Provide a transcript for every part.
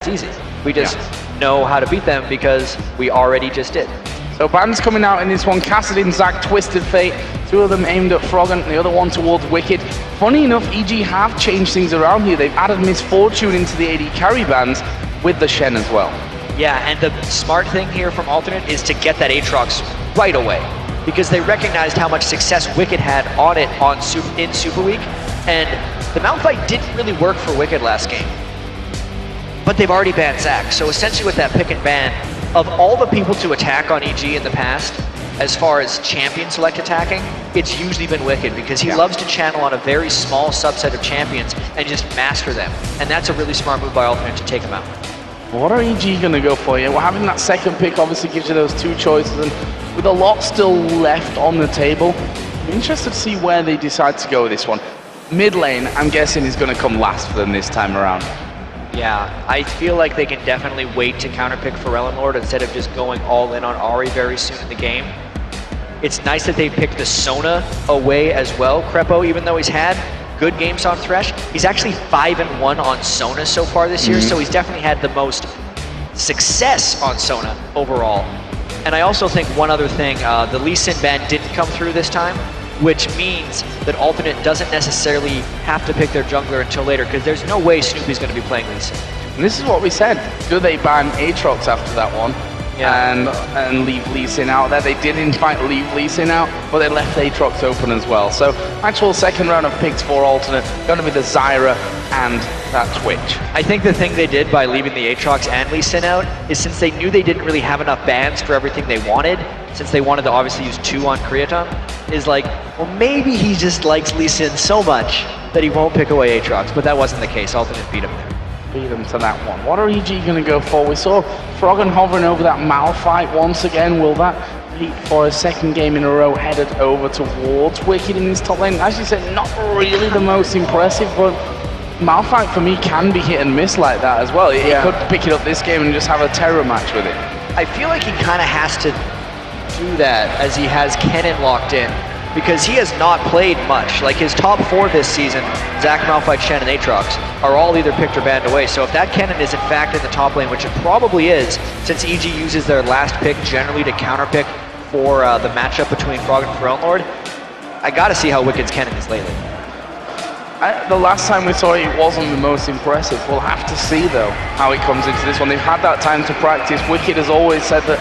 easy. We just know how to beat them because we already just did. So bans coming out in this one, Cassidy, Zach, Twisted Fate, two of them aimed at Froggen, the other one towards Wicked. Funny enough, EG have changed things around here. They've added Misfortune into the AD carry bans with the Shen as well. Yeah, and the smart thing here from Alternate is to get that Aatrox right away, because they recognized how much success Wicked had on it in Super Week, and the Malphite didn't really work for Wicked last game. But they've already banned Zach, so essentially with that pick and ban, of all the people to attack on EG in the past, as far as champion select attacking, it's usually been Wicked, because he loves to channel on a very small subset of champions and just master them. And that's a really smart move by Alternate to take him out. What are EG going to go for here? Well, having that second pick obviously gives you those two choices, and with a lot still left on the table, I'm interested to see where they decide to go with this one. Mid lane, I'm guessing, is going to come last for them this time around. Yeah, I feel like they can definitely wait to counterpick Pharrell Lord instead of just going all in on Ahri very soon in the game. It's nice that they picked the Sona away as well. Crepo, even though he's had good games on Thresh, he's actually 5-1 on Sona so far this year, so he's definitely had the most success on Sona overall. And I also think one other thing, the Lee Sin ban didn't come through this time, which means that Alternate doesn't necessarily have to pick their jungler until later, because there's no way Snoopy's going to be playing Lee Sin. And this is what we said. Do they ban Aatrox after that one? And leave Lee Sin out there? They did in fact leave Lee Sin out, but they left Aatrox open as well. So actual second round of picks for Alternate, going to be the Zyra and that Twitch. I think the thing they did by leaving the Aatrox and Lee Sin out is, since they knew they didn't really have enough bans for everything they wanted, since they wanted to obviously use 2 on Creaton, is like, well, maybe he just likes Lee Sin so much that he won't pick away Aatrox, but that wasn't the case. Alternate beat him there. Beat him to that one. What are EG going to go for? We saw Froggen hovering over that Malphite once again. Will that be for a second game in a row headed over towards Wicked in this top lane? As you said, not really the most impressive, but Malphite for me can be hit and miss like that as well. He could pick it up this game and just have a terror match with it. I feel like he kind of has to do that as he has Kennen locked in, because he has not played much. Like his top 4 this season, Zach, Malphite, Shen, and Aatrox, are all either picked or banned away. So if that Kennen is in fact in the top lane, which it probably is, since EG uses their last pick generally to counterpick for the matchup between Frog and Throne Lord, I gotta see how Wicked's Kennen is lately. The last time we saw it wasn't the most impressive. We'll have to see though how it comes into this one. They've had that time to practice. Wicked has always said that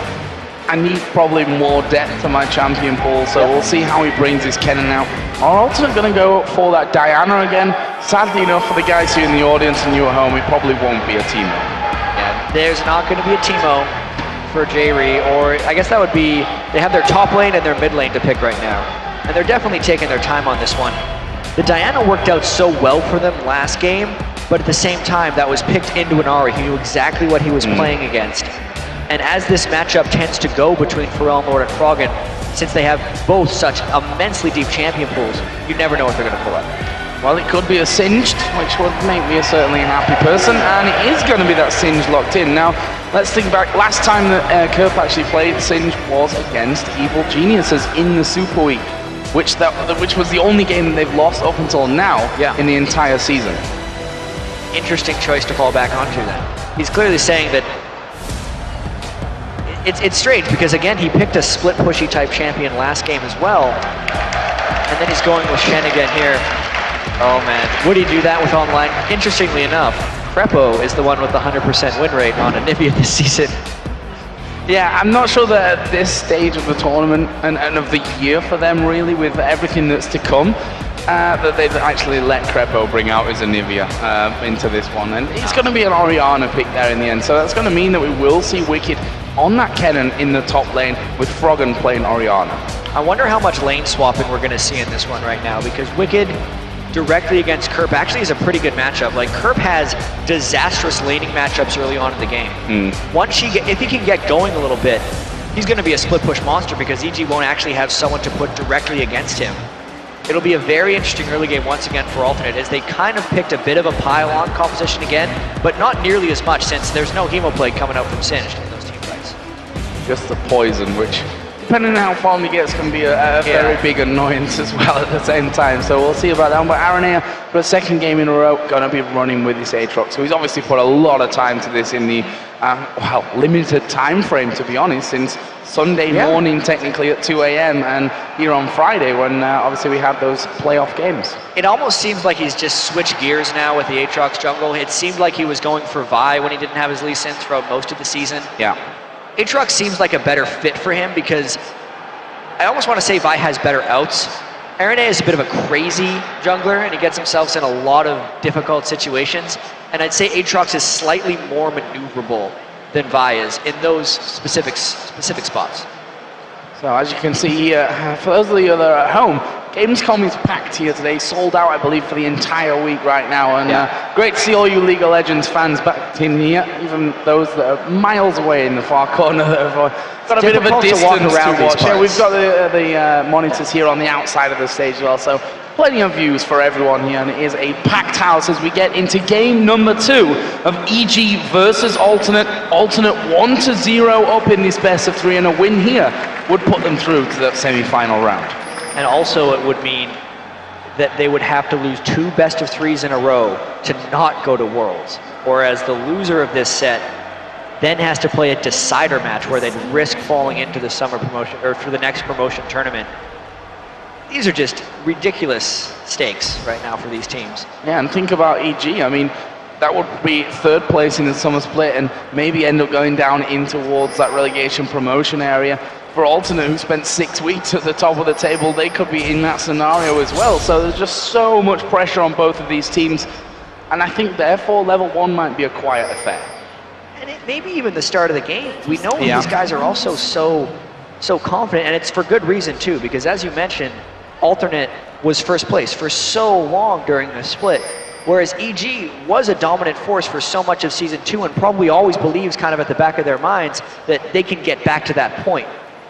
I need probably more depth to my champion pool, so we'll see how he brings his Kennen out. Are Alternate going to go for that Diana again? Sadly enough, for the guys here in the audience and you at home, it probably won't be a Teemo. Yeah, there's not going to be a Teemo for J-Re, or I guess that would be, they have their top lane and their mid lane to pick right now. And they're definitely taking their time on this one. The Diana worked out so well for them last game, but at the same time, that was picked into an Ahri. He knew exactly what he was playing against. And as this matchup tends to go between Pharrell Lord and Froggen, since they have both such immensely deep champion pools, you never know what they're going to pull out. Well, it could be a Singed, which would make me a certainly happy person, and it is going to be that Singed locked in. Now, let's think back. Last time that Kerp actually played Singed was against Evil Geniuses in the Super Week, which was the only game that they've lost up until now in the entire season. Interesting choice to fall back onto then. He's clearly saying that it's strange, because again, he picked a split pushy type champion last game as well, and then he's going with Shen again here. Oh man, would he do that with online? Interestingly enough, Crepo is the one with the 100% win rate on Anivia this season. Yeah, I'm not sure that at this stage of the tournament and of the year for them, really, with everything that's to come, that they've actually let Crepo bring out his Anivia into this one. And it's going to be an Orianna pick there in the end, so that's going to mean that we will see Wicked on that Kennen in the top lane with Froggen playing Orianna. I wonder how much lane swapping we're going to see in this one right now, because Wicked directly against Kerp actually is a pretty good matchup. Like, Kerp has disastrous laning matchups early on in the game. Once if he can get going a little bit, he's going to be a split push monster, because EG won't actually have someone to put directly against him. It'll be a very interesting early game once again for Alternate, as they kind of picked a bit of a pile-on composition again, but not nearly as much, since there's no Hemoplague coming out from Singed in those team fights. Just the poison, which depending on how far he gets, can be a very big annoyance as well at the same time. So we'll see about that one. But Aranea, for a second game in a row, going to be running with this Aatrox. So he's obviously put a lot of time to this in the, limited time frame, to be honest, since Sunday morning, technically at 2 a.m. and here on Friday when obviously we had those playoff games. It almost seems like he's just switched gears now with the Aatrox jungle. It seemed like he was going for Vi when he didn't have his Lee Sin throughout most of the season. Yeah. Aatrox seems like a better fit for him because I almost want to say Vi has better outs. Aranea is a bit of a crazy jungler and he gets himself in a lot of difficult situations. And I'd say Aatrox is slightly more maneuverable than Vi is in those specific spots. So as you can see here, for those of you that are at home, Gamescom is packed here today, sold out I believe for the entire week right now, and great to see all you League of Legends fans back in here, even those that are miles away in the far corner that have got a bit of a distance to watch. Yeah, we've got the monitors here on the outside of the stage as well, so plenty of views for everyone here, and it is a packed house as we get into game number 2 of EG versus Alternate. Alternate 1-0 up in this best of 3, and a win here would put them through to that semi-final round. And also it would mean that they would have to lose 2 best of 3s in a row to not go to Worlds, whereas the loser of this set then has to play a decider match where they'd risk falling into the summer promotion or for the next promotion tournament. These are just ridiculous stakes right now for these teams. Yeah, and think about EG. I mean, that would be 3rd place in the summer split and maybe end up going down in towards that relegation promotion area. For Alternate, who spent 6 weeks at the top of the table, they could be in that scenario as well. So there's just so much pressure on both of these teams. And I think therefore level 1 might be a quiet affair. And it may be even the start of the game. We know these guys are also so confident, and it's for good reason too, because as you mentioned, Alternate was 1st place for so long during the split, whereas EG was a dominant force for so much of Season 2 and probably always believes kind of at the back of their minds that they can get back to that point.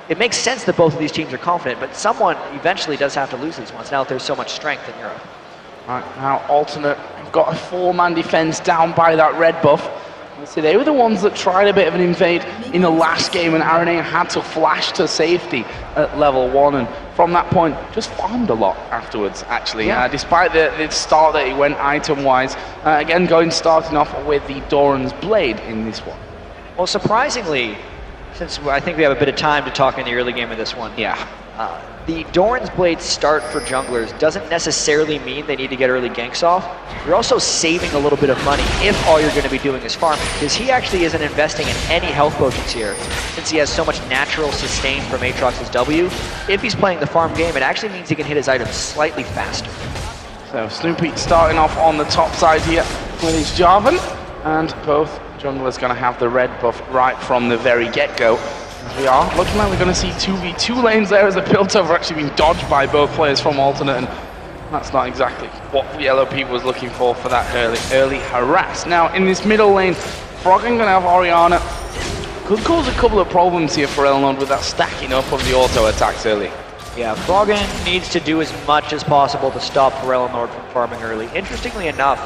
It makes sense that both of these teams are confident, but someone eventually does have to lose these ones now that there's so much strength in Europe. Right, now Alternate have got a 4-man defense down by that red buff. See, they were the ones that tried a bit of an invade in the last game, and Aranea had to flash to safety at level 1, and from that point, just farmed a lot afterwards, actually. Despite the start that he went item-wise, again, starting off with the Doran's Blade in this one. Well, surprisingly, since I think we have a bit of time to talk in the early game of this one, the Doran's Blade start for junglers doesn't necessarily mean they need to get early ganks off. You're also saving a little bit of money if all you're going to be doing is farming, because he actually isn't investing in any health potions here, since he has so much natural sustain from Aatrox's W. If he's playing the farm game, it actually means he can hit his items slightly faster. So Snoopy starting off on the top side here with his Jarvan, and both junglers going to have the red buff right from the very get-go. We are looking like we're going to see 2v2 lanes there as the Piltover actually being dodged by both players from Alternate, and that's not exactly what Yellow Pete was looking for that early harass. Now in this middle lane, Froggen going to have Orianna. Could cause a couple of problems here for Eleanor with that stacking up of the auto attacks early. Yeah, Froggen needs to do as much as possible to stop Forellenord from farming early. Interestingly enough,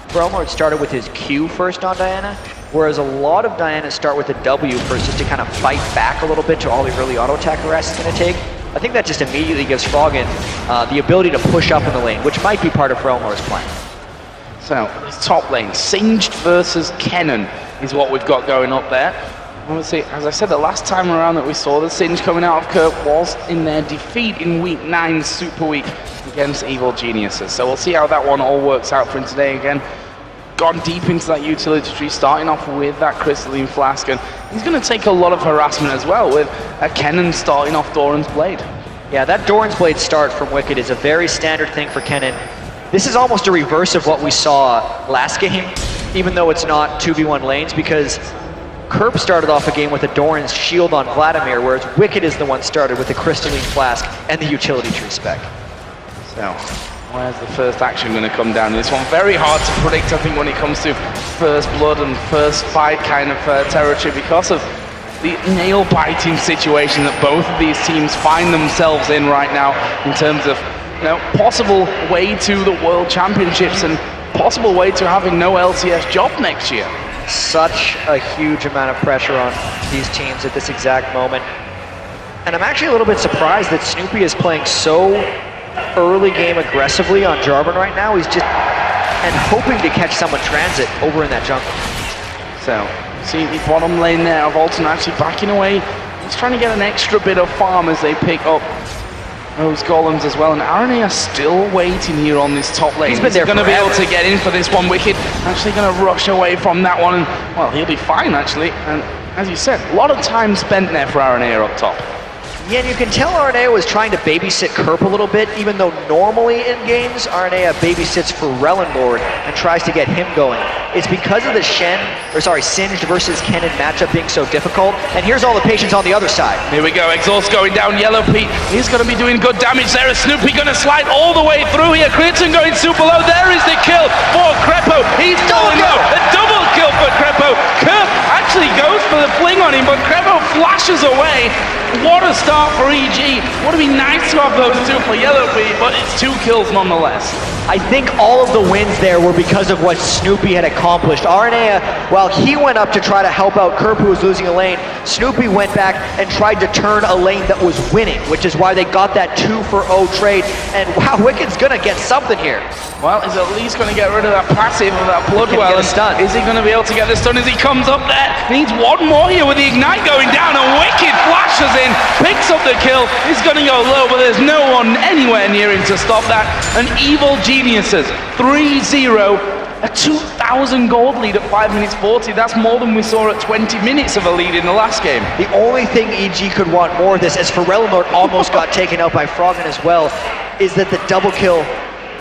Forellenord started with his Q first on Diana, whereas a lot of Dianas start with a W first just to kind of fight back a little bit to all the early auto attack harass it's going to take. I think that just immediately gives Froggen the ability to push up in the lane, which might be part of Forellenord's plan. So, top lane, Singed versus Kennen is what we've got going up there. Obviously, as I said, the last time around that we saw the Singed coming out of Kirk was in their defeat in Week 9 Super Week against Evil Geniuses. So we'll see how that one all works out for him today. Again, gone deep into that utility tree, starting off with that Crystalline Flask, and he's going to take a lot of harassment as well with a Kennen starting off Doran's Blade. Yeah, that Doran's Blade start from Wicked is a very standard thing for Kennen. This is almost a reverse of what we saw last game, even though it's not 2v1 lanes, because Kerp started off a game with a Doran's Shield on Vladimir, whereas Wicked is the one started with the Crystalline Flask and the utility tree spec. So, where's the first action going to come down? This one very hard to predict, I think, when it comes to first blood and first fight kind of territory, because of the nail-biting situation that both of these teams find themselves in right now in terms of, possible way to the World Championships and possible way to having no LCS job next year. Such a huge amount of pressure on these teams at this exact moment. And I'm actually a little bit surprised that Snoopy is playing so early game aggressively on Jarvan right now. He's just, and hoping to catch someone transit over in that jungle. So, see the bottom lane there of Alton actually backing away. He's trying to get an extra bit of farm as they pick up those golems as well. And RNA are still waiting here on this top lane. He's been there going to be forever. able to get in for this one. Wicked actually going to rush away from that one. And, well, he'll be fine actually. And as you said, a lot of time spent there for RNA up top. Yeah, and you can tell RNA was trying to babysit Kerp a little bit, even though normally in games, RNA babysits for Rellenlord and tries to get him going. It's because of the Singed versus Kennen matchup being so difficult, and here's all the patience on the other side. Here we go, Exhaust going down, Yellow Pete, he's going to be doing good damage there. Is Snoopy going to slide all the way through here? Clinton going super low, there is the kill for Crepo, he's going low, a double kill for Crepo. Kerp actually goes for the fling on him, but Crepo flashes away. What a start for EG. Would have been nice to have those two for Yellow Pete, but it's 2 kills nonetheless. I think all of the wins there were because of what Snoopy had accomplished. RNA, while he went up to try to help out Kerp, who was losing a lane, Snoopy went back and tried to turn a lane that was winning, which is why they got that 2-for-0 trade. And wow, Wicked's gonna get something here. Well, he's at least going to get rid of that passive of that Bloodwell. Is he going to be able to get the stun as he comes up there? He needs one more here with the Ignite going down, and Wicked flashes in, picks up the kill. He's going to go low, but there's no one anywhere near him to stop that. And Evil Geniuses, 3-0. A 2,000 gold lead at 5 minutes 40. That's more than we saw at 20 minutes of a lead in the last game. The only thing EG could want more of this, as Rellenlord almost got taken out by Froggen as well, is that the double kill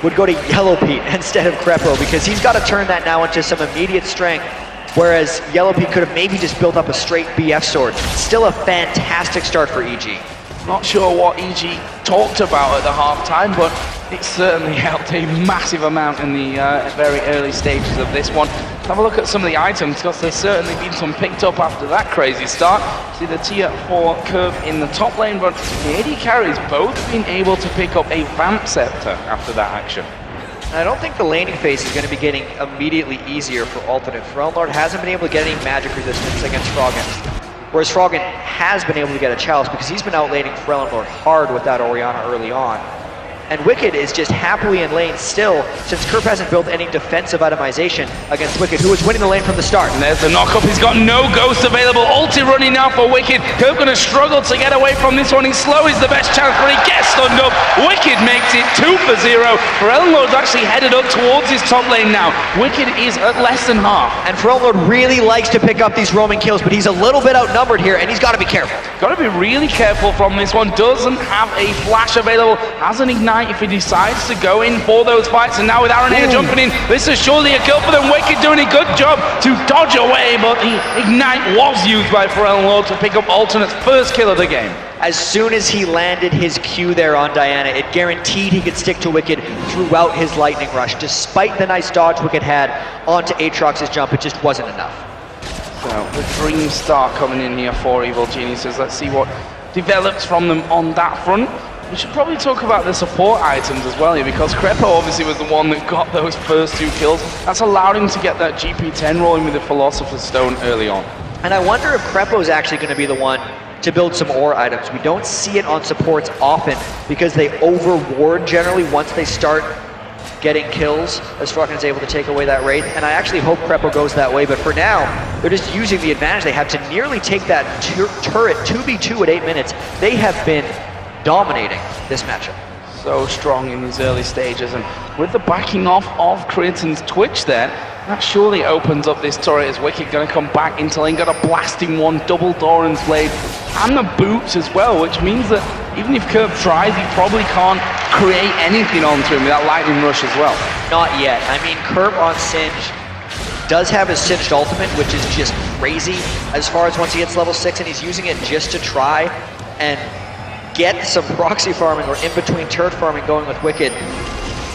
would go to Yellow Pete instead of Crepo, because he's got to turn that now into some immediate strength, whereas Yellow Pete could have maybe just built up a straight BF sword. Still a fantastic start for EG. Not sure what EG talked about at the half-time, but it certainly helped a massive amount in the very early stages of this one. Have a look at some of the items, because there's certainly been some picked up after that crazy start. See the tier 4 curve in the top lane, but the AD carries both been able to pick up a Vamp Scepter after that action. I don't think the laning phase is going to be getting immediately easier for Alternate. Rellenlord hasn't been able to get any magic resistance against Froggen, whereas Froggen has been able to get a chalice because he's been outlaning Rellenlord hard with that Orianna early on. And Wicked is just happily in lane still, since Kerp hasn't built any defensive itemization against Wicked, who was winning the lane from the start. And there's the knock-up, he's got no ghost available, ulti running now for Wicked. Kerp gonna struggle to get away from this one, he's slow is the best chance, but he gets stunned up. Wicked makes it 2-0. Rellenlord's actually headed up towards his top lane now. Wicked is at less than half. And Rellenlord really likes to pick up these roaming kills, but he's a little bit outnumbered here, and he's got to be careful. Got to be really careful from this one. Doesn't have a flash available, has an Ignite if he decides to go in for those fights, and now with RNA jumping in, this is surely a kill for them. Wicked doing a good job to dodge away, but the Ignite was used by Rellenlord to pick up Alternate's first kill of the game. As soon as he landed his Q there on Diana, it guaranteed he could stick to Wicked throughout his Lightning Rush. Despite the nice dodge Wicked had onto Aatrox's jump, it just wasn't enough. So the Dream Star coming in here for Evil Geniuses. Let's see what develops from them on that front. We should probably talk about the support items as well here, because Crepo obviously was the one that got those first 2 kills. That's allowed him to get that GP10 rolling with the Philosopher's Stone early on. And I wonder if Crepo is actually going to be the one to build some ore items. We don't see it on supports often because they overward generally once they start getting kills, as Froggen is able to take away that Wraith. And I actually hope Crepo goes that way, but for now, they're just using the advantage they have to nearly take that turret 2v2 at 8 minutes. They have been dominating this matchup. So strong in these early stages, and with the backing off of Creighton's Twitch there, that surely opens up this turret as Wicked going to come back into lane, got a blasting one, double Doran's Blade, and the boots as well, which means that even if Kerp tries, he probably can't create anything onto him with that Lightning Rush as well. Not yet. I mean, Kerp on Singe does have his Singed ultimate, which is just crazy as far as once he hits level 6, and he's using it just to try and get some proxy farming or in-between turret farming going with Wicked.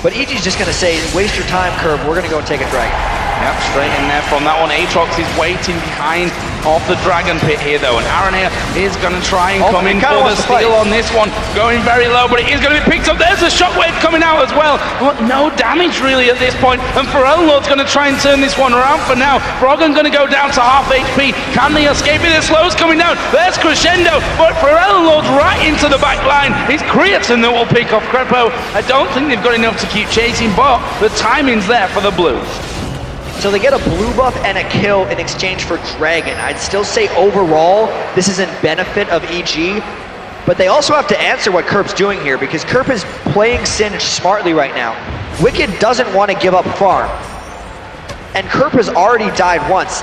But EG's just going to say, waste your time, Kerp, we're going to go and take a dragon. Yep, straight in there from that one. Aatrox is waiting behind off the Dragon Pit here though, and Aranea is going to try and come in he kinda for the wants to fight. steal on this one, going very low, but it is going to be picked up. There's a shockwave coming out as well, but no damage really at this point, and Forellenlord's going to try and turn this one around for now. Froggen going to go down to half HP. Can they escape it? The slow's coming down. There's Crescendo, but Forellenlord's right into the back line. It's Creatine that will pick off Crepo. I don't think they've got enough to keep chasing, but the timing's there for the Blues. So they get a blue buff and a kill in exchange for Dragon. I'd still say overall, this is in benefit of EG, but they also have to answer what Kerp's doing here, because Kerp is playing Singed smartly right now. Wicked doesn't want to give up farm, and Kerp has already died once.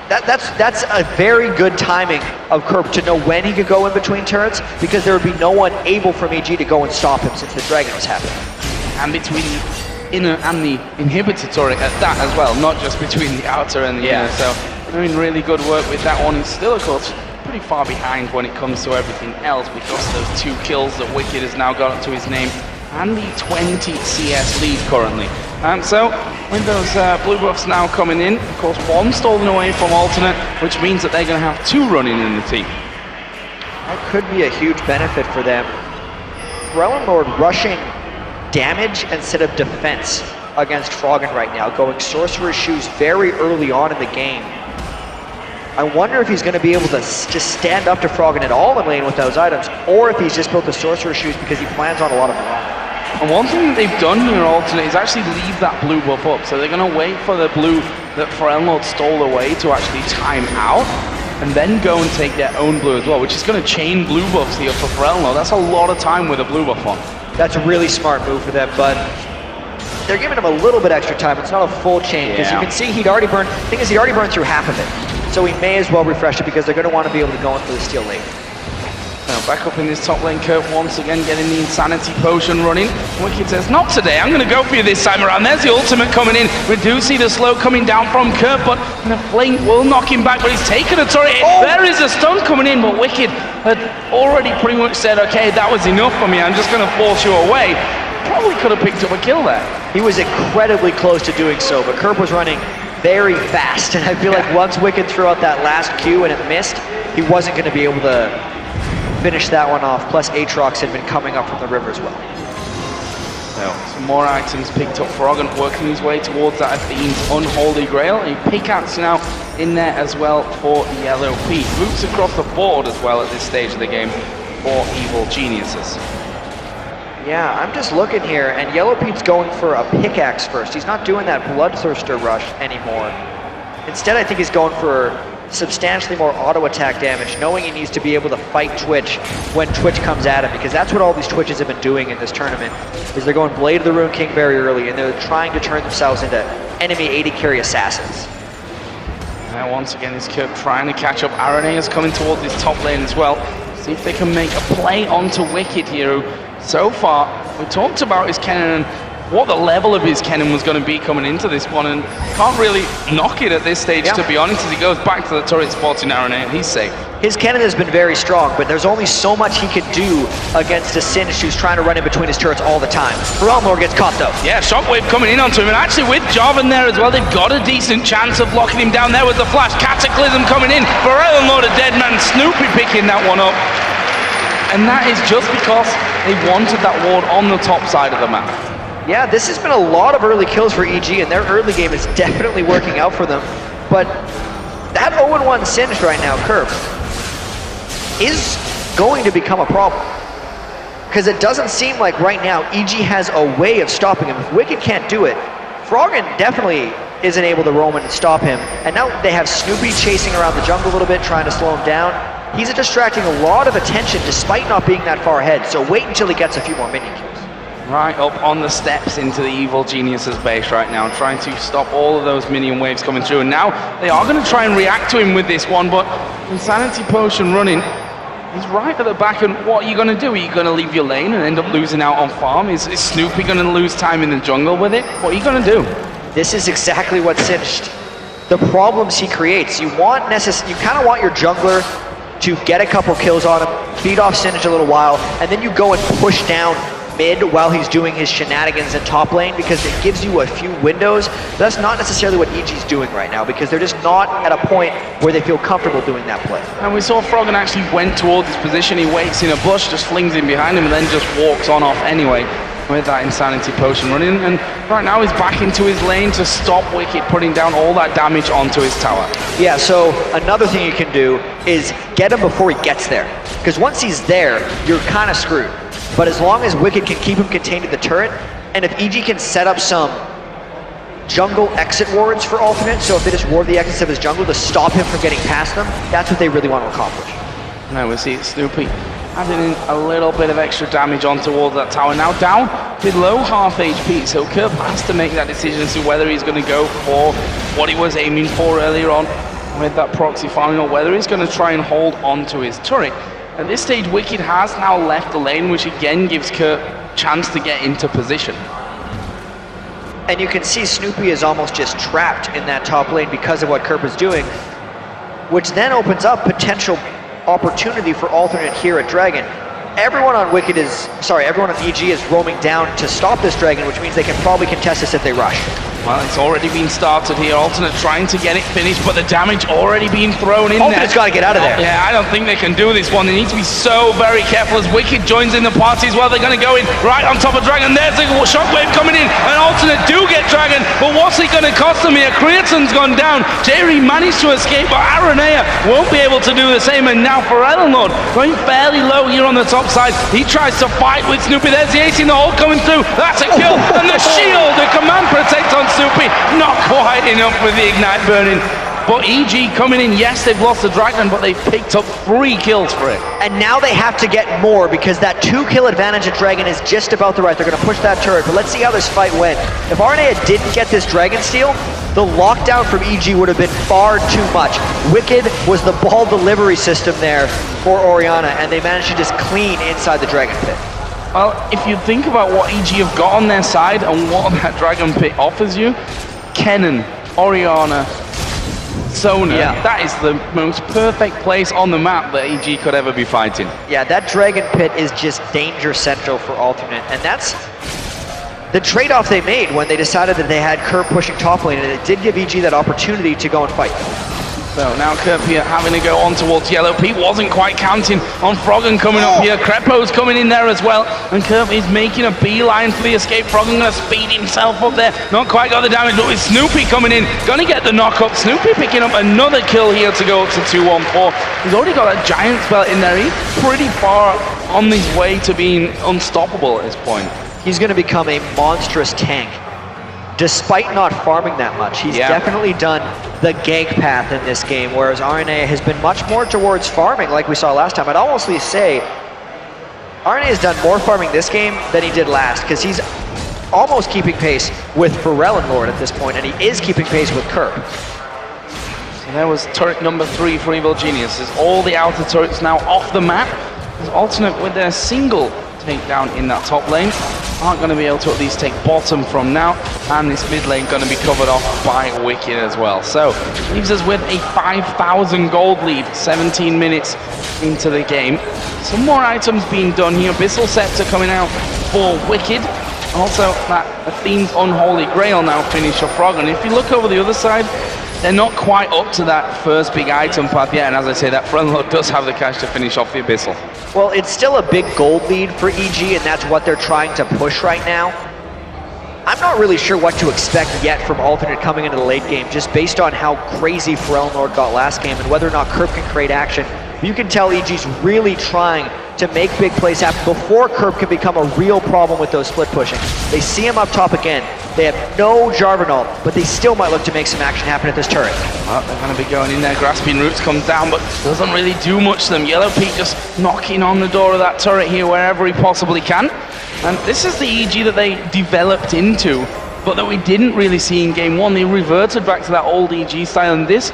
That's a very good timing of Kerp to know when he could go in between turrets, because there would be no one able from EG to go and stop him since the Dragon was happening. And between the inner and the inhibitor turret at that as well, not just between the outer and the inner. So doing really good work with that one. He's still, of course, pretty far behind when it comes to everything else, because of those 2 kills that Wicked has now got to his name, and the 20 CS lead currently. So with those blue buffs now coming in, of course 1 stolen away from alternate, which means that they're going to have 2 running in the team. That could be a huge benefit for them. Rellenlord rushing damage instead of defense against Froggen right now, going Sorcerer's Shoes very early on in the game. I wonder if he's going to be able to just stand up to Froggen at all in lane with those items, or if he's just built the Sorcerer's Shoes because he plans on a lot of them. And one thing that they've done here, alternate, is actually leave that blue buff up. So they're going to wait for the blue that Forellenlord stole away to actually time out, and then go and take their own blue as well, which is going to chain blue buffs here for Forellenlord. That's a lot of time with a blue buff on. That's a really smart move for them, but they're giving him a little bit extra time. It's not a full chain, because you can see he'd already burned, the thing is, he'd already burned through half of it. So he may as well refresh it, because they're going to want to be able to go in for the steal late. Now back up in this top lane, Kurt once again getting the Insanity Potion running. Wicked says, not today, I'm going to go for you this time around. There's the ultimate coming in. We do see the slow coming down from Kurt, but the flame will knock him back, but he's taken a turret. There is a stun coming in, but Wicked had already pretty much said, okay, that was enough for me, I'm just going to force you away. Probably could have picked up a kill there. He was incredibly close to doing so, but Kurt was running very fast, and I feel like once Wicked threw out that last Q and it missed, he wasn't going to be able to finish that one off. Plus Aatrox had been coming up from the river as well. So some more items picked up. Froggen working his way towards that Athene's Unholy Grail. A pickaxe now in there as well for Yellow Pete. Moves across the board as well at this stage of the game for Evil Geniuses. Yeah, I'm just looking here, and Yellow Pete's going for a pickaxe first. He's not doing that Bloodthirster rush anymore. Instead, I think he's going for substantially more auto attack damage, knowing he needs to be able to fight Twitch when Twitch comes at him, because that's what all these Twitches have been doing in this tournament, is they're going Blade of the Rune King very early, and they're trying to turn themselves into enemy AD carry assassins. Now once again, this Kerp trying to catch up. Aranea is coming towards this top lane as well. See if they can make a play onto Wicked here. So far, we talked about his Kennen and what the level of his Kennen was going to be coming into this one, and can't really knock it at this stage, to be honest, as he goes back to the turret spot in Aranea, and he's safe. His Kennen has been very strong, but there's only so much he can do against a Singed who's trying to run in between his turrets all the time. Forellenlord gets caught though. Yeah, Shockwave coming in onto him, and actually with Jarvan there as well, they've got a decent chance of locking him down there with the flash. Cataclysm coming in, Forellenlord a dead man, Snoopy picking that one up. And that is just because they wanted that ward on the top side of the map. Yeah, this has been a lot of early kills for EG, and their early game is definitely working out for them. But that 0-1 Singed right now, Kerp, is going to become a problem. Because it doesn't seem like right now EG has a way of stopping him. If Wicked can't do it, Froggen definitely isn't able to roam in and stop him. And now they have Snoopy chasing around the jungle a little bit, trying to slow him down. He's distracting a lot of attention despite not being that far ahead, so wait until he gets a few more minion kills. Right up on the steps into the Evil Geniuses base right now, trying to stop all of those minion waves coming through. And now they are going to try and react to him with this one, but Insanity Potion running, he's right at the back, and what are you going to do? Are you going to leave your lane and end up losing out on farm? Is Snoopy going to lose time in the jungle with it? What are you going to do? This is exactly what Singed, the problems he creates. You kind of want your jungler to get a couple kills on him, feed off Singed a little while, and then you go and push down mid while he's doing his shenanigans in top lane, because it gives you a few windows. That's not necessarily what EG's doing right now, because they're just not at a point where they feel comfortable doing that play. And we saw Froggen actually went towards his position. He waits in a bush, just flings in behind him, and then just walks on off anyway with that Insanity Potion running. And right now he's back into his lane to stop Wicked putting down all that damage onto his tower. Yeah, so another thing you can do is get him before he gets there. Because once he's there, you're kind of screwed. But as long as Wicked can keep him contained to the turret, and if EG can set up some jungle exit wards for alternate, so if they just ward the exits of his jungle to stop him from getting past them, that's what they really want to accomplish. Now we see Snoopy adding in a little bit of extra damage on towards that tower. Now down below half HP, so Kerp has to make that decision as to whether he's going to go for what he was aiming for earlier on with that proxy farming, or whether he's going to try and hold on to his turret. At this stage, Wicked has now left the lane, which again gives Kerp a chance to get into position. And you can see Snoopy is almost just trapped in that top lane because of what Kerp is doing, which then opens up potential opportunity for alternate here at Dragon. Everyone on EG is roaming down to stop this Dragon, which means they can probably contest this if they rush. Well, it's already been started here. Alternate trying to get it finished, but the damage already being thrown in Alternate's got to get out of there. Yeah, I don't think they can do this one. They need to be so very careful as Wicked joins in the party as well. They're going to go in right on top of Dragon. There's a shockwave coming in, and Alternate do get Dragon, but what's it going to cost them here? Creaton's gone down. Jerry managed to escape, but Aranea won't be able to do the same, and now for Ellenlord, going fairly low here on the top side. He tries to fight with Snoopy. There's the ace in the hole coming through. That's a kill, and the shield, the command protect on Snoopy, not quite enough with the ignite burning. But EG coming in, yes, they've lost the Dragon, but they've picked up 3 kills for it. And now they have to get more, because that 2-kill advantage at Dragon is just about the right. They're going to push that turret, but let's see how this fight went. If Arnea didn't get this Dragon steal, the lockdown from EG would have been far too much. Wicked was the ball delivery system there for Orianna, and they managed to just clean inside the Dragon pit. Well, if you think about what EG have got on their side and what that Dragon pit offers you, Kennen, Orianna, Sona, that is the most perfect place on the map that EG could ever be fighting. Yeah, that Dragon pit is just danger central for alternate, and that's the trade-off they made when they decided that they had Kerp pushing top lane, and it did give EG that opportunity to go and fight. So now Kerp here having to go on towards yellow. Pete wasn't quite counting on Froggen coming up here. Crepo's coming in there as well, and Kerp is making a beeline for the escape. Froggen gonna speed himself up there. Not quite got the damage, but with Snoopy coming in, gonna get the knock up. Snoopy picking up another kill here to go up to 2-1-4. He's already got that giant spell in there. He's pretty far on his way to being unstoppable at this point. He's gonna become a monstrous tank. Despite not farming that much, he's definitely done the gank path in this game, whereas RNA has been much more towards farming like we saw last time. I'd almost say RNA has done more farming this game than he did last, because he's almost keeping pace with Lord at this point, and he is keeping pace with Kerp. So there was turret number 3 for Evil Genius. There's all the outer turrets now off the map. There's Alternate with their single takedown in that top lane. Aren't going to be able to at least take bottom from now, and this mid lane going to be covered off by Wicked as well. So leaves us with a 5,000 gold lead, 17 minutes into the game. Some more items being done here. Abyssal Scepter coming out for Wicked. Also that Athene's Unholy Grail now finished for Frog. And if you look over the other side, they're not quite up to that first big item path yet, and as I say, that front load does have the cash to finish off the Abyssal. Well, it's still a big gold lead for EG, and that's what they're trying to push right now. I'm not really sure what to expect yet from Alternate coming into the late game, just based on how crazy Lord got last game and whether or not Kerp can create action. You can tell EG's really trying to make big plays happen before Kerp can become a real problem with those split pushing. They see him up top again. They have no Jarvanol, but they still might look to make some action happen at this turret. Well, they're going to be going in there. Grasping Roots comes down, but doesn't really do much to them. Yellow Pete just knocking on the door of that turret here wherever he possibly can. And this is the EG that they developed into, but that we didn't really see in game 1. They reverted back to that old EG style, and this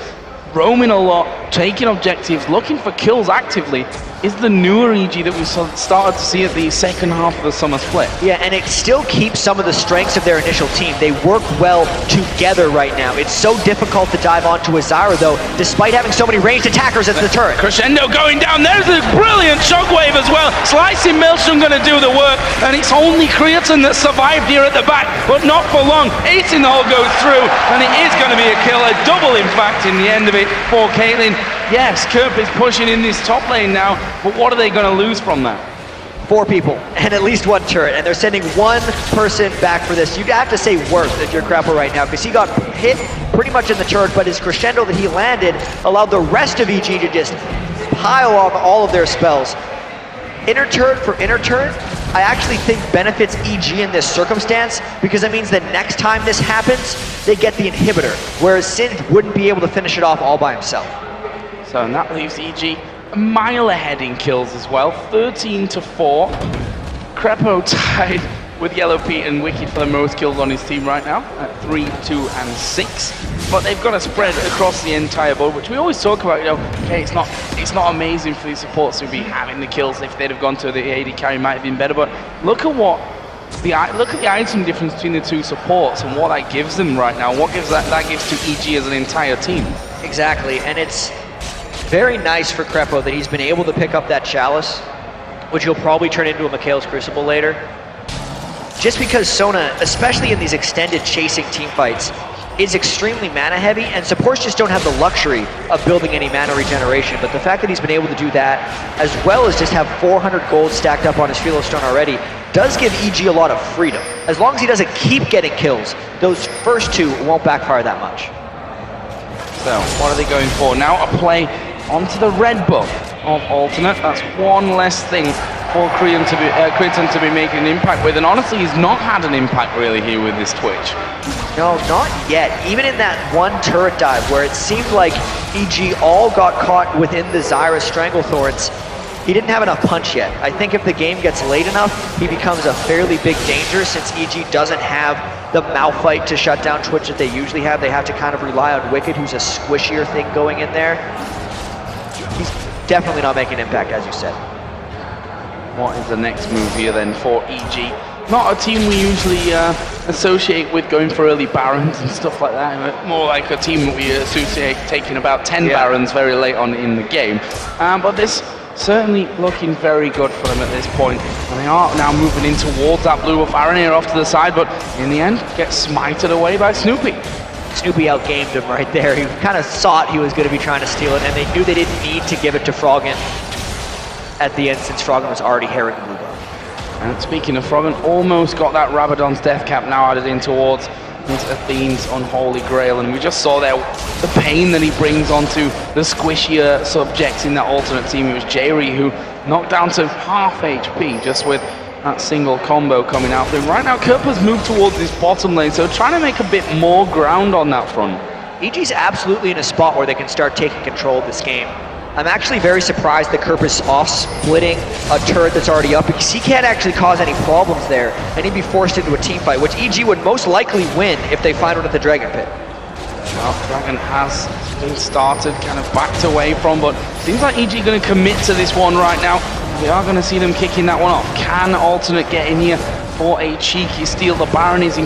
roaming a lot, taking objectives, looking for kills actively, is the newer EG that we started to see at the second half of the summer split. Yeah, and it still keeps some of the strengths of their initial team. They work well together right now. It's so difficult to dive onto a Zyra, though, despite having so many ranged attackers as the turret. Crescendo going down. There's a brilliant shockwave as well. Slicing Maelstrom going to do the work, and it's only Creatine that survived here at the back, but not for long. Ace in the hole goes through, and it is going to be a kill, a double in fact in the end of it for Caitlyn. Yes, Kerp is pushing in this top lane now, but what are they going to lose from that? 4 people and at least 1 turret, and they're sending 1 person back for this. You'd have to say worth if you're Crapper right now, because he got hit pretty much in the turret, but his crescendo that he landed allowed the rest of EG to just pile on all of their spells. Inner turret for inner turret, I actually think benefits EG in this circumstance, because it means that next time this happens, they get the inhibitor, whereas Singed wouldn't be able to finish it off all by himself. So and that leaves EG a mile ahead in kills as well, 13-4. Crepo tied with Yellow Pete and Wicked for the most kills on his team right now at 3, 2, and 6. But they've got to spread across the entire board, which we always talk about. You know, okay, it's not amazing for these supports to be having the kills. If they'd have gone to the AD carry, might have been better. But look at the item difference between the 2 supports and what that gives them right now. What gives that gives to EG as an entire team. Exactly, and it's very nice for Crepo that he's been able to pick up that Chalice, which he'll probably turn into a Mikhail's Crucible later. Just because Sona, especially in these extended chasing team fights, is extremely mana heavy, and supports just don't have the luxury of building any mana regeneration. But the fact that he's been able to do that, as well as just have 400 gold stacked up on his Philo Stone already, does give EG a lot of freedom. As long as he doesn't keep getting kills, those first 2 won't backfire that much. So, what are they going for? Now a play onto the red buff of Alternate. That's one less thing for Creatine to be making an impact with, and honestly he's not had an impact really here with this Twitch. No, not yet. Even in that 1 turret dive where it seemed like EG all got caught within the Zyra Stranglethorns, he didn't have enough punch yet. I think if the game gets late enough, he becomes a fairly big danger, since EG doesn't have the Malphite to shut down Twitch that they usually have. They have to kind of rely on Wicked, who's a squishier thing going in there. He's definitely not making an impact, as you said. What is the next move here then for EG? Not a team we usually associate with going for early Barons and stuff like that. More like a team that we associate taking about 10 Barons very late on in the game. But this certainly looking very good for them at this point. And they are now moving in towards that blue buff. Aranir off to the side, but in the end, gets smited away by Snoopy. Snoopy outgamed him right there. He kind of thought he was going to be trying to steal it, and they knew they didn't need to give it to Froggen at the end, since Froggen was already herring the blue buff. And speaking of Froggen, almost got that Rabadon's Death Cap now added in towards his Athene's Unholy Grail, and we just saw there the pain that he brings onto the squishier subjects in that alternate team. It was Jerry who knocked down to half HP just with that single combo coming out for him. Right now, Kerper's moved towards this bottom lane, so trying to make a bit more ground on that front. EG's absolutely in a spot where they can start taking control of this game. I'm actually very surprised that Kerper's off-splitting a turret that's already up, because he can't actually cause any problems there, and he'd be forced into a team fight, which EG would most likely win if they find one at the Dragon Pit. Well, Dragon has been started, kind of backed away from, but seems like EG going to commit to this one right now. We are going to see them kicking that one off. Can Alternate get in here for a cheeky steal? The Baron is the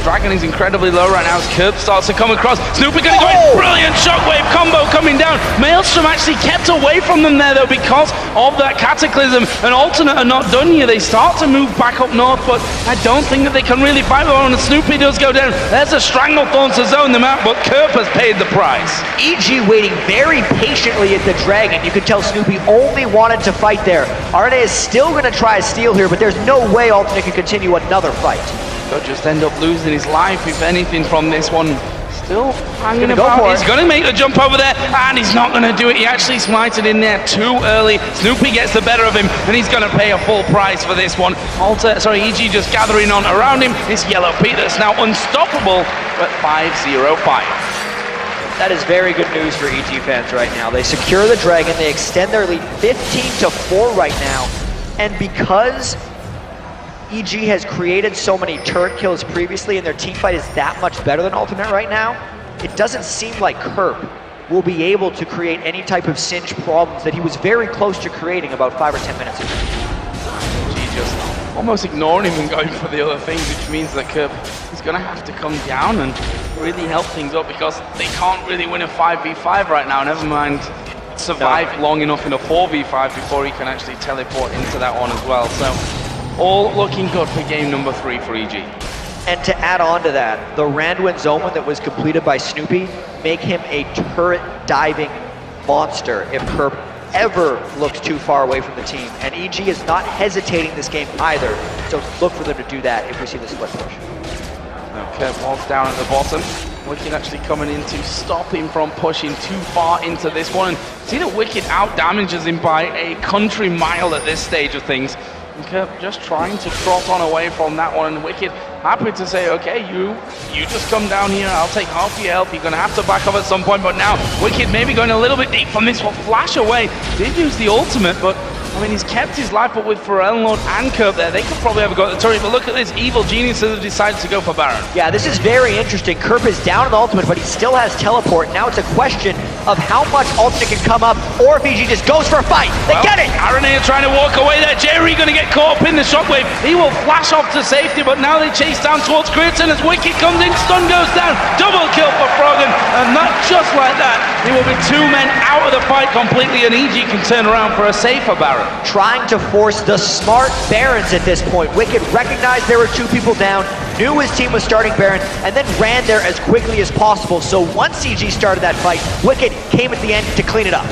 Dragon is incredibly low right now as Kerp starts to come across. Snoopy going to go in. Brilliant shockwave combo coming down. Maelstrom actually kept away from them there though because of that Cataclysm, and Alternate are not done here. They start to move back up north, but I don't think that they can really fight one, and Snoopy does go down. There's a Stranglethorn to zone them out, but Kerp has paid the price. EG waiting very patiently at the Dragon. You could tell Snoopy only wanted to fight there. Arne is still going to try a steal here, but there's no way Alternate can continue another fight. He'll just end up losing his life, if anything, from this one. Still hanging about. He's going to make the jump over there, and he's not going to do it. He actually smited in there too early. Snoopy gets the better of him, and he's going to pay a full price for this one. EG just gathering on around him. This Yellow Pete that's now unstoppable at 5-0-5. That is very good news for EG fans right now. They secure the Dragon, they extend their lead 15-4 right now, and because EG has created so many turret kills previously and their team fight is that much better than Alternate right now, it doesn't seem like Kerp will be able to create any type of cinch problems that he was very close to creating about 5 or 10 minutes ago. He just almost ignoring him and going for the other things, which means that Curb is going to have to come down and really help things up, because they can't really win a 5v5 right now, never mind survive long enough in a 4v5 before he can actually teleport into that one as well. So all looking good for game number 3 for EG. And to add on to that, the Randuin Zoman that was completed by Snoopy make him a turret diving monster if Kerp ever looks too far away from the team. And EG is not hesitating this game either, so look for them to do that if we see the split push. Okay, Bob's down at the bottom. Wicked actually coming in to stop him from pushing too far into this one. And see that Wicked out damages him by a country mile at this stage of things. Okay, just trying to trot on away from that one, and Wicked happy to say, okay, you just come down here, I'll take half your health, you're gonna have to back up at some point, but now Wicked maybe going a little bit deep from this one, flash away, did use the ultimate, but I mean, he's kept his life, but with Lord and Curb there, they could probably have got the turret, but look at this, evil geniuses have decided to go for Baron. Yeah, this is very interesting. Curb is down on the ultimate, but he still has teleport. Now it's a question of how much ultimate can come up, or if EG just goes for a fight. They get it! Aranea trying to walk away there. Jerry going to get caught up in the shockwave. He will flash off to safety, but now they chase down towards Creighton as Wicked comes in, stun goes down, double kill for Froggen, and not just like that, there will be 2 men out of the fight completely, and EG can turn around for a safer Baron. Trying to force the smart Barons at this point. Wicked recognized there were 2 people down, knew his team was starting Baron, and then ran there as quickly as possible. So once CG started that fight, Wicked came at the end to clean it up.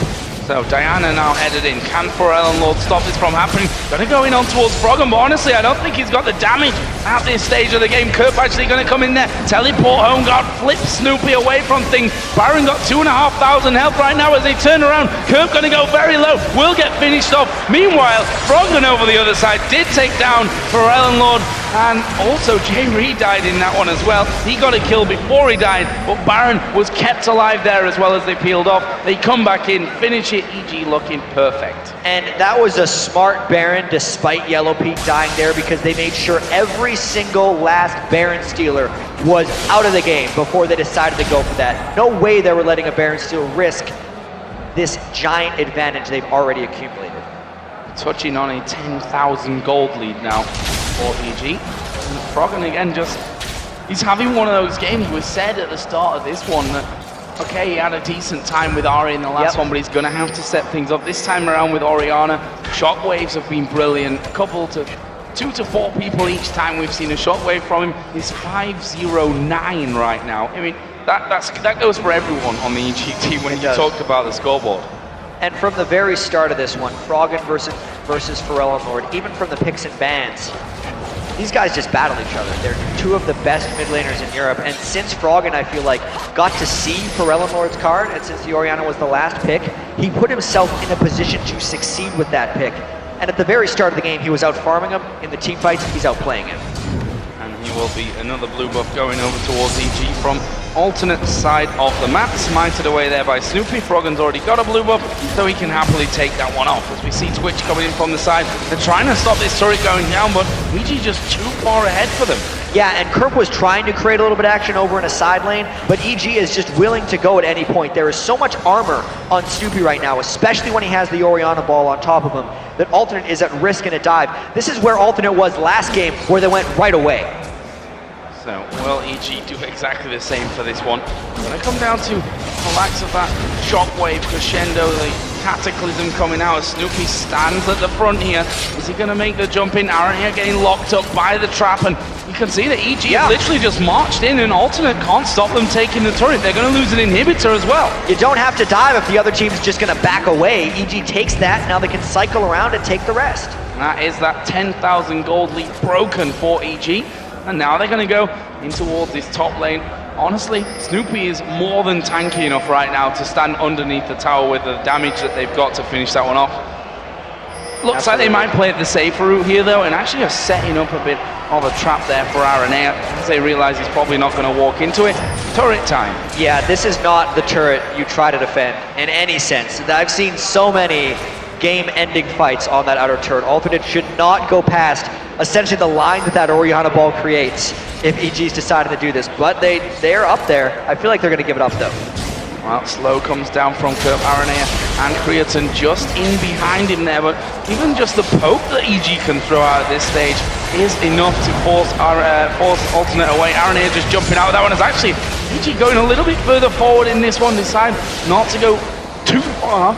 So Diana now headed in. Can Lord stop this from happening? Gonna go in on towards Froggen, but honestly, I don't think he's got the damage at this stage of the game. Curb actually gonna come in there. Teleport home guard, flip Snoopy away from things. Baron got 2,500 health right now as they turn around. Curb gonna go very low, will get finished off. Meanwhile, Froggen over the other side did take down Lord, and also Jay Reed died in that one as well. He got a kill before he died, but Baron was kept alive there as well as they peeled off. They come back in, finish it, EG looking perfect. And that was a smart Baron despite Yellow Peak dying there, because they made sure every single last Baron stealer was out of the game before they decided to go for that. No way they were letting a Baron steal risk this giant advantage they've already accumulated. Touching on a 10,000 gold lead now for EG. And Froggen again he's having one of those games. We said at the start of this one that, okay, he had a decent time with Ari in the last one, but he's going to have to set things up. This time around with Orianna, shockwaves have been brilliant. A couple to 2 to 4 people each time we've seen a shockwave from him. He's 509 right now. I mean, that goes for everyone on the EG team when you talked about the scoreboard. And from the very start of this one, Froggen versus Lord, even from the picks and bans, these guys just battle each other. They're 2 of the best mid laners in Europe, and since Froggen, I feel like, got to see Lord's card, and since the Orianna was the last pick, he put himself in a position to succeed with that pick. And at the very start of the game, he was out farming him. In the team fights, he's outplaying him. And he will be another blue buff going over towards EG from alternate side of the map, smited away there by Snoopy. Froggen's already got a blue buff, so he can happily take that one off. As we see Twitch coming in from the side, they're trying to stop this turret going down, but EG just too far ahead for them. Yeah, and Kerp was trying to create a little bit of action over in a side lane, but EG is just willing to go at any point. There is so much armor on Snoopy right now, especially when he has the Orianna ball on top of him, that Alternate is at risk in a dive. This is where Alternate was last game, where they went right away. So, will EG do exactly the same for this one? Gonna come down to the likes of that shockwave crescendo, the cataclysm coming out as Snoopy stands at the front here. Is he gonna make the jump in? Aaron here getting locked up by the trap, and you can see that EG literally just marched in, and Alternate can't stop them taking the turret. They're gonna lose an inhibitor as well. You don't have to dive if the other team's just gonna back away. EG takes that, now they can cycle around and take the rest. And that is that 10,000 gold lead broken for EG. And now they're going to go in towards this top lane. Honestly, Snoopy is more than tanky enough right now to stand underneath the tower with the damage that they've got to finish that one off. Looks like they might play the safer route here though, and actually are setting up a bit of a trap there for Aranea as they realize he's probably not going to walk into it. Turret time. Yeah, this is not the turret you try to defend in any sense. I've seen so many game-ending fights on that outer turret. Alternate should not go past essentially the line that Orianna ball creates if EG's decided to do this, but they're up there. I feel like they're going to give it up though. Well, slow comes down from Kurt Aranea and Creaton just in behind him there, but even just the poke that EG can throw out at this stage is enough to force alternate away. Aranea just jumping out of that one. Is actually EG going a little bit further forward in this one, decide not to go too far.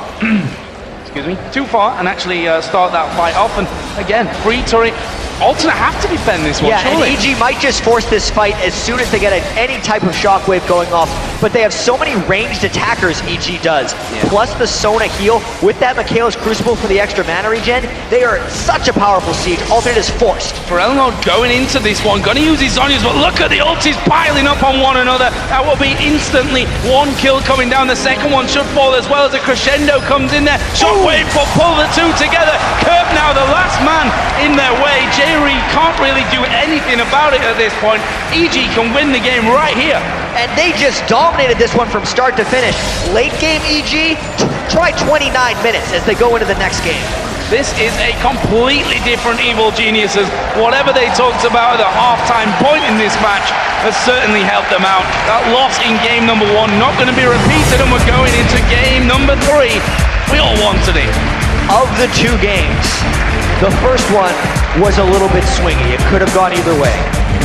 Too far, and actually start that fight off. And again, free turret. Alternate have to defend this one, surely. And EG might just force this fight as soon as they get any type of shockwave going off, but they have so many ranged attackers, EG does. Yeah. Plus the Sona heal, with that Michaela's Crucible for the extra mana regen, they are such a powerful siege. Alternate is forced. Forellenlord going into this one, gonna use his Zhonya's, but look at the ultis piling up on one another. That will be instantly one kill coming down. The second one should fall as well as a crescendo comes in there. Shockwave will pull the two together. Curb now the last man in their way. Jerry can't really do anything about it at this point. EG can win the game right here. And they just dominated this one from start to finish. Late game EG, try 29 minutes as they go into the next game. This is a completely different Evil Geniuses. Whatever they talked about at the halftime point in this match has certainly helped them out. That loss in game number 1 not going to be repeated, and we're going into game number 3. We all wanted it. Of the two games, the first one was a little bit swingy. It could have gone either way.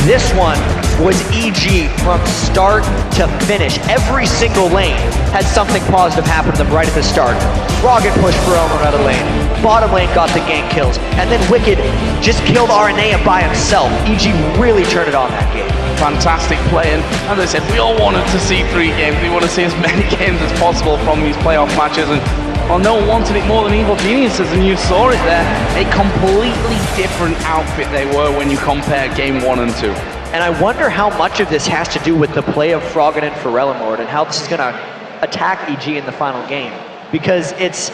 This one was EG from start to finish. Every single lane had something positive happen to them right at the start. Froggen pushed Forellenlord out of lane. Bottom lane got the gank kills. And then Wicked just killed Aranea by himself. EG really turned it on that game. Fantastic play, and as I said, we all wanted to see 3 games. We want to see as many games as possible from these playoff matches, and well, no one wanted it more than Evil Geniuses, and you saw it there. A completely different outfit they were when you compare game 1 and 2. And I wonder how much of this has to do with the play of Froggen and Forellenlord and how this is going to attack EG in the final game. Because it's,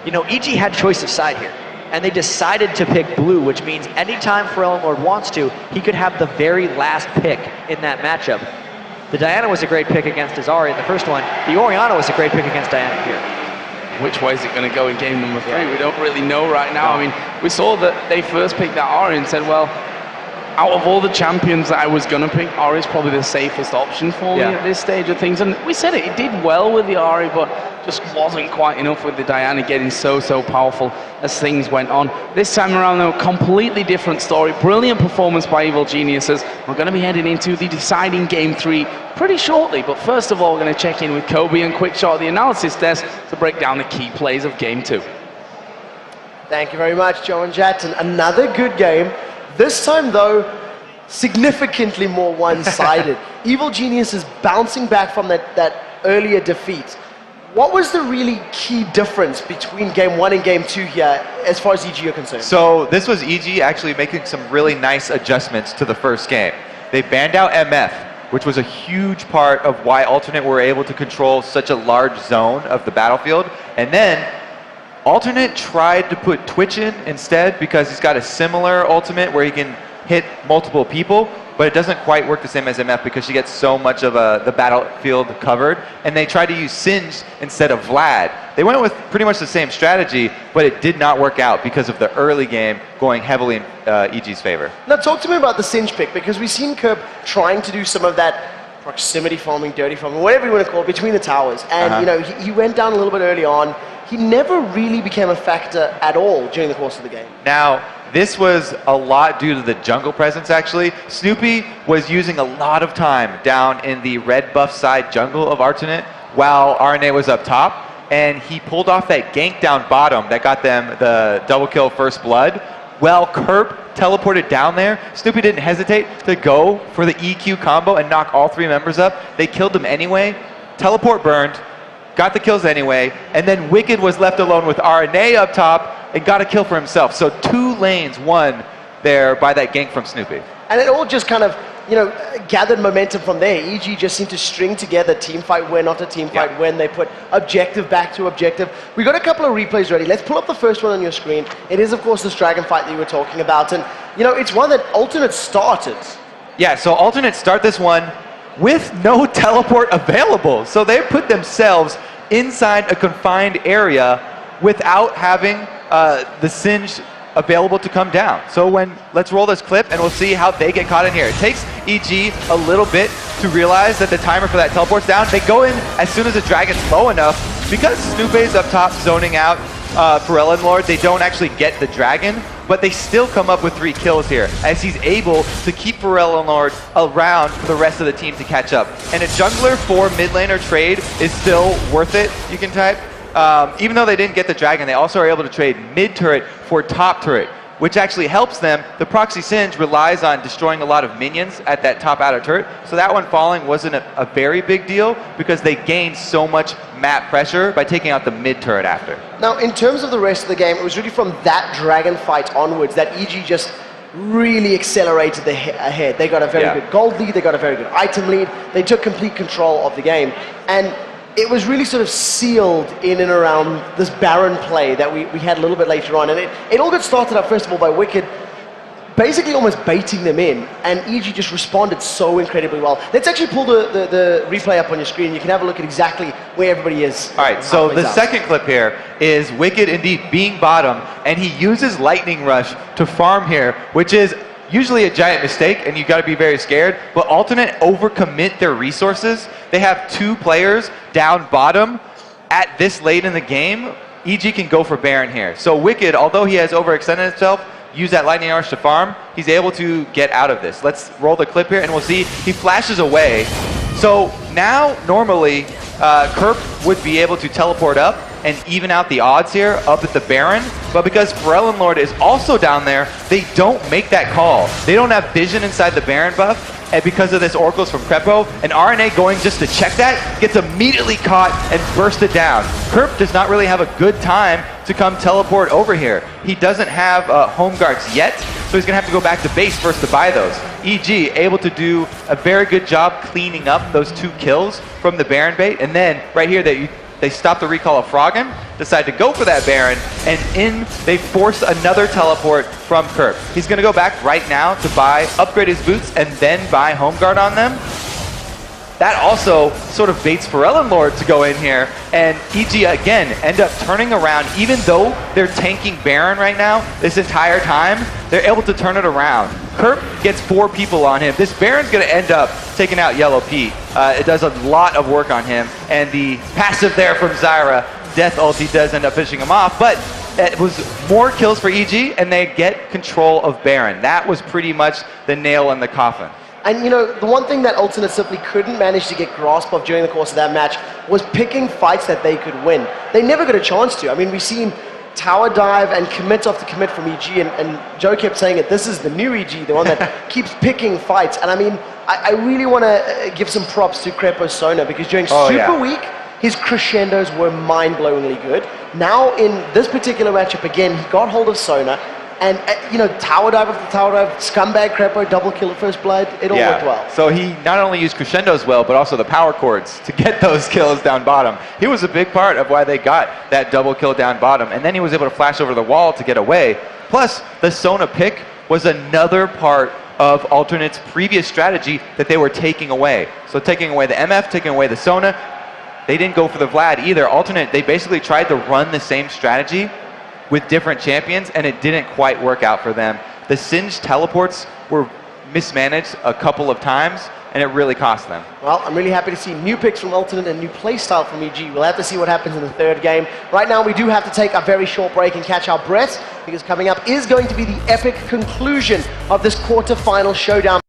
you know, EG had choice of side here. And they decided to pick blue, which means anytime Forellenlord wants to, he could have the very last pick in that matchup. The Diana was a great pick against Azari in the first one. The Orianna was a great pick against Diana here. Which way is it going to go in game number 3? We don't really know right now. I mean, we saw that they first picked that Ahri and said, well, out of all the champions that I was going to pick, Ahri is probably the safest option for me at this stage of things. And we said it did well with the Ahri, but just wasn't quite enough with the Diana getting so powerful as things went on. This time around, though, completely different story. Brilliant performance by Evil Geniuses. We're going to be heading into the deciding game 3 pretty shortly, but first of all, we're going to check in with Kobe and Quickshot, the analysis desk, to break down the key plays of game 2. Thank you very much, Joe and Jackson. Another good game. This time, though, significantly more one-sided. Evil Genius is bouncing back from that earlier defeat. What was the really key difference between game 1 and game 2 here, as far as EG are concerned? So this was EG actually making some really nice adjustments to the first game. They banned out MF, which was a huge part of why Alternate were able to control such a large zone of the battlefield. And then Alternate tried to put Twitch in instead because he's got a similar ultimate where he can hit multiple people, but it doesn't quite work the same as MF because she gets so much of the battlefield covered. And they tried to use Singe instead of Vlad. They went with pretty much the same strategy, but it did not work out because of the early game going heavily in EG's favor. Now talk to me about the Singe pick, because we've seen Kerb trying to do some of that proximity farming, dirty farming, whatever you want to call it, between the towers. And you know, he went down a little bit early on. He never really became a factor at all during the course of the game. Now, this was a lot due to the jungle presence, actually. Snoopy was using a lot of time down in the red buff side jungle of Alternate while RNA was up top, and he pulled off that gank down bottom that got them the double kill first blood. Well, Kerp teleported down there. Snoopy didn't hesitate to go for the EQ combo and knock all 3 members up. They killed him anyway. Teleport burned. Got the kills anyway, and then Wicked was left alone with RNA up top and got a kill for himself. So 2 lanes won there by that gank from Snoopy. And it all just kind of, you know, gathered momentum from there. EG just seemed to string together team fight win after team fight win. They put objective back to objective. We got a couple of replays ready. Let's pull up the first one on your screen. It is, of course, this dragon fight that you were talking about. And, you know, it's one that Alternate started. Yeah, so Alternate start this one with no teleport available. So they put themselves inside a confined area without having the Singe available to come down. So let's roll this clip and we'll see how they get caught in here. It takes EG a little bit to realize that the timer for that teleport's down. They go in as soon as the dragon's low enough. Because Snoopy's up top zoning out Pharrell and Lord, they don't actually get the dragon, but they still come up with 3 kills here, as he's able to keep Pharrell and Lord around for the rest of the team to catch up. And a jungler for mid laner trade is still worth it, you can type. Even though they didn't get the dragon, they also are able to trade mid turret for top turret, which actually helps them. The proxy Singe relies on destroying a lot of minions at that top outer turret, so that one falling wasn't a very big deal because they gained so much map pressure by taking out the mid turret after. Now, in terms of the rest of the game, it was really from that dragon fight onwards that EG just really accelerated ahead. They got a very good gold lead, they got a very good item lead, they took complete control of the game, and it was really sort of sealed in and around this Baron play that we had a little bit later on. And it all got started up, first of all, by Wicked basically almost baiting them in, and EG just responded so incredibly well. Let's actually pull the replay up on your screen. You can have a look at exactly where everybody is. All right, so the second clip here is Wicked indeed being bottom, and he uses Lightning Rush to farm here, which is usually a giant mistake, and you got to be very scared, but Alternate overcommit their resources. They have 2 players down bottom at this late in the game. EG can go for Baron here. So Wicked, although he has overextended himself, use that Lightning Rush to farm, he's able to get out of this. Let's roll the clip here, and we'll see he flashes away. So now, normally, Kerp would be able to teleport up and even out the odds here up at the Baron, but because Pharrell and Lord is also down there, they don't make that call. They don't have vision inside the Baron buff, and because of this Oracles from Crepo, and RNA going just to check that, gets immediately caught and bursted down. Kerp does not really have a good time to come teleport over here. He doesn't have home guards yet, so he's gonna have to go back to base first to buy those. EG able to do a very good job cleaning up those 2 kills from the Baron bait, and then right here they stop the recall of Froggen, decide to go for that Baron, and they force another teleport from Kerp. He's going to go back right now to upgrade his boots, and then buy Home Guard on them. That also sort of baits Pharrell and Lord to go in here, and EG again end up turning around. Even though they're tanking Baron right now, this entire time, they're able to turn it around. Kerp gets 4 people on him. This Baron's going to end up taking out Yellow Pete. It does a lot of work on him, and the passive there from Zyra, Death Ulti, does end up finishing him off, but it was more kills for EG, and they get control of Baron. That was pretty much the nail in the coffin. And you know, the one thing that Alternate simply couldn't manage to get grasp of during the course of that match was picking fights that they could win. They never got a chance to. I mean, we've seen tower dive and commit after commit from EG, and Joe kept saying it, this is the new EG, the one that keeps picking fights. And I mean, I really want to give some props to Crepo Sona, because during Super Week, his crescendos were mind-blowingly good. Now in this particular matchup again, he got hold of Sona, and you know, tower dive after tower dive, scumbag Crepo, double kill at first blood, it all worked well. So he not only used crescendos well, but also the power chords to get those kills down bottom. He was a big part of why they got that double kill down bottom, and then he was able to flash over the wall to get away. Plus, the Sona pick was another part of Alternate's previous strategy that they were taking away. So taking away the MF, taking away the Sona, they didn't go for the Vlad either. Alternate, they basically tried to run the same strategy with different champions, and it didn't quite work out for them. The Singe teleports were mismanaged a couple of times, and it really cost them. Well, I'm really happy to see new picks from Alternate and new playstyle from EG. We'll have to see what happens in the 3rd game. Right now, we do have to take a very short break and catch our breaths, because coming up is going to be the epic conclusion of this quarterfinal showdown.